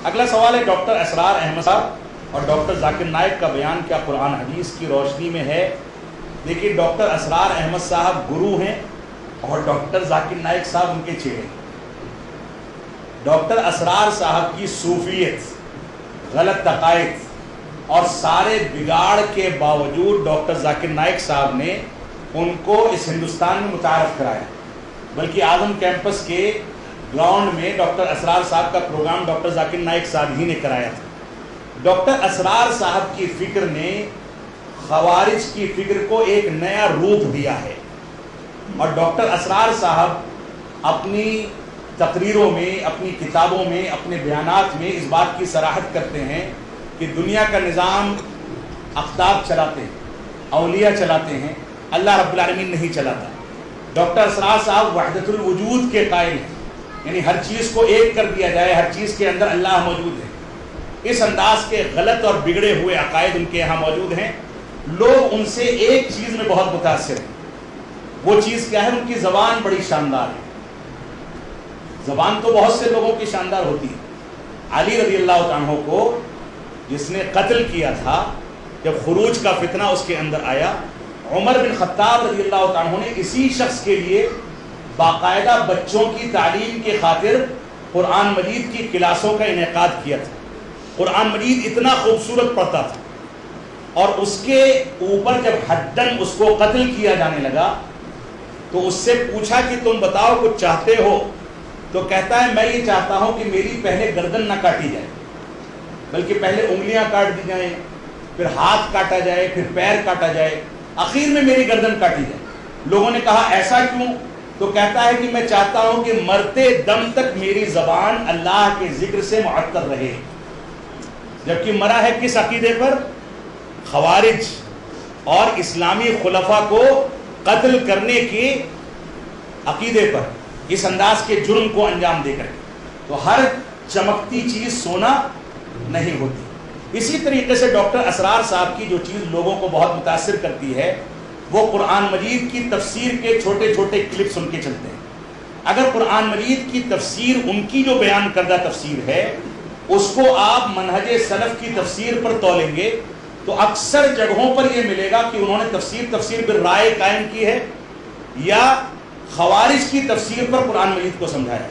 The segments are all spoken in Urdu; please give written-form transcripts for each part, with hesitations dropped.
اگلا سوال ہے ڈاکٹر اسرار احمد صاحب اور ڈاکٹر ذاکر نائک کا بیان کیا قرآن حدیث کی روشنی میں ہے؟ دیکھیے ڈاکٹر اسرار احمد صاحب گرو ہیں اور ڈاکٹر ذاکر نائک صاحب ان کے چیلے ہیں۔ ڈاکٹر اسرار صاحب کی صوفیت، غلط عقائد اور سارے بگاڑ کے باوجود ڈاکٹر ذاکر نائک صاحب نے ان کو اس ہندوستان میں متعارف کرایا، بلکہ اعظم کیمپس کے گراؤنڈ میں ڈاکٹر اسرار صاحب کا پروگرام ڈاکٹر ذاکر نائک صاحب ہی نے کرایا تھا۔ ڈاکٹر اسرار صاحب کی فکر نے خوارج کی فکر کو ایک نیا روپ دیا ہے، اور ڈاکٹر اسرار صاحب اپنی تقریروں میں، اپنی کتابوں میں، اپنے بیانات میں اس بات کی صراحت کرتے ہیں کہ دنیا کا نظام اقطاب چلاتے ہیں، اولیاء چلاتے ہیں، اللہ رب العالمین نہیں چلاتا۔ ڈاکٹر اسرار صاحب وحدت الوجود کے قائل ہیں، یعنی ہر چیز کو ایک کر دیا جائے، ہر چیز کے اندر اللہ موجود ہے۔ اس انداز کے غلط اور بگڑے ہوئے عقائد ان کے یہاں موجود ہیں۔ لوگ ان سے ایک چیز میں بہت متاثر ہیں، وہ چیز کیا ہے؟ ان کی زبان بڑی شاندار ہے۔ زبان تو بہت سے لوگوں کی شاندار ہوتی ہے۔ علی رضی اللہ عنہ کو جس نے قتل کیا تھا، جب خروج کا فتنہ اس کے اندر آیا، عمر بن خطاب رضی اللہ عنہ نے اسی شخص کے لیے باقاعدہ بچوں کی تعلیم کے خاطر قرآن مجید کی کلاسوں کا انعقاد کیا تھا۔ قرآن مجید اتنا خوبصورت پڑھتا تھا، اور اس کے اوپر جب حدن اس کو قتل کیا جانے لگا تو اس سے پوچھا کہ تم بتاؤ کچھ چاہتے ہو؟ تو کہتا ہے میں یہ چاہتا ہوں کہ میری پہلے گردن نہ کاٹی جائے، بلکہ پہلے انگلیاں کاٹ دی جائیں، پھر ہاتھ کاٹا جائے، پھر پیر کاٹا جائے، آخر میں میری گردن کاٹی جائے۔ لوگوں نے کہا ایسا کیوں؟ تو کہتا ہے کہ میں چاہتا ہوں کہ مرتے دم تک میری زبان اللہ کے ذکر سے معطر رہے۔ جبکہ مرا ہے کس عقیدے پر؟ خوارج اور اسلامی خلفاء کو قتل کرنے کے عقیدے پر، اس انداز کے جرم کو انجام دے کر۔ تو ہر چمکتی چیز سونا نہیں ہوتی۔ اسی طریقے سے ڈاکٹر اسرار صاحب کی جو چیز لوگوں کو بہت متاثر کرتی ہے، وہ قرآن مجید کی تفسیر کے چھوٹے چھوٹے کلپس ان کے چلتے ہیں۔ اگر قرآن مجید کی تفسیر ان کی جو بیان کردہ تفسیر ہے اس کو آپ منہج سلف کی تفسیر پر تولیں گے تو اکثر جگہوں پر یہ ملے گا کہ انہوں نے تفسیر بالرائے قائم کی ہے، یا خوارج کی تفسیر پر قرآن مجید کو سمجھایا۔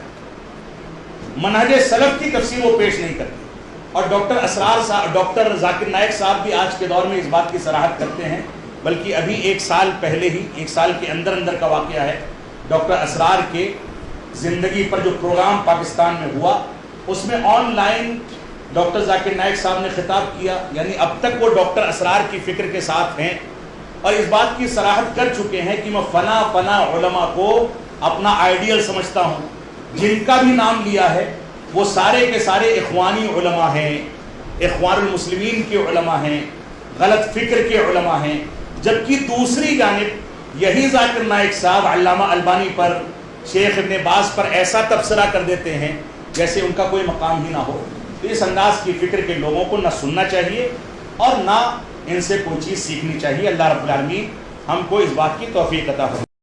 منہج سلف کی تفسیر وہ پیش نہیں کرتے۔ اور ڈاکٹر اسرار صاحب، ڈاکٹر ذاکر نائک صاحب بھی آج کے دور میں اس بات کی صراحت کرتے ہیں، بلکہ ابھی ایک سال پہلے ہی، ایک سال کے اندر کا واقعہ ہے، ڈاکٹر اسرار کے زندگی پر جو پروگرام پاکستان میں ہوا، اس میں on line doctor Zakir Naik صاحب نے خطاب کیا، یعنی اب تک وہ ڈاکٹر اسرار کی فکر کے ساتھ ہیں، اور اس بات کی صراحت کر چکے ہیں کہ میں فنا علماء کو اپنا آئیڈیل سمجھتا ہوں۔ جن کا بھی نام لیا ہے وہ سارے کے سارے اخوانی علماء ہیں، اخوان المسلمین کے علماء ہیں، غلط فکر کے علماء ہیں۔ جبکہ دوسری جانب یہی ذاکر نائک صاحب علامہ البانی پر، شیخ ابن باز پر ایسا تبصرہ کر دیتے ہیں جیسے ان کا کوئی مقام ہی نہ ہو۔ تو اس انداز کی فکر کے لوگوں کو نہ سننا چاہیے اور نہ ان سے کوئی چیز سیکھنی چاہیے۔ اللہ رب العالمین ہم کو اس بات کی توفیق عطا فرمائے۔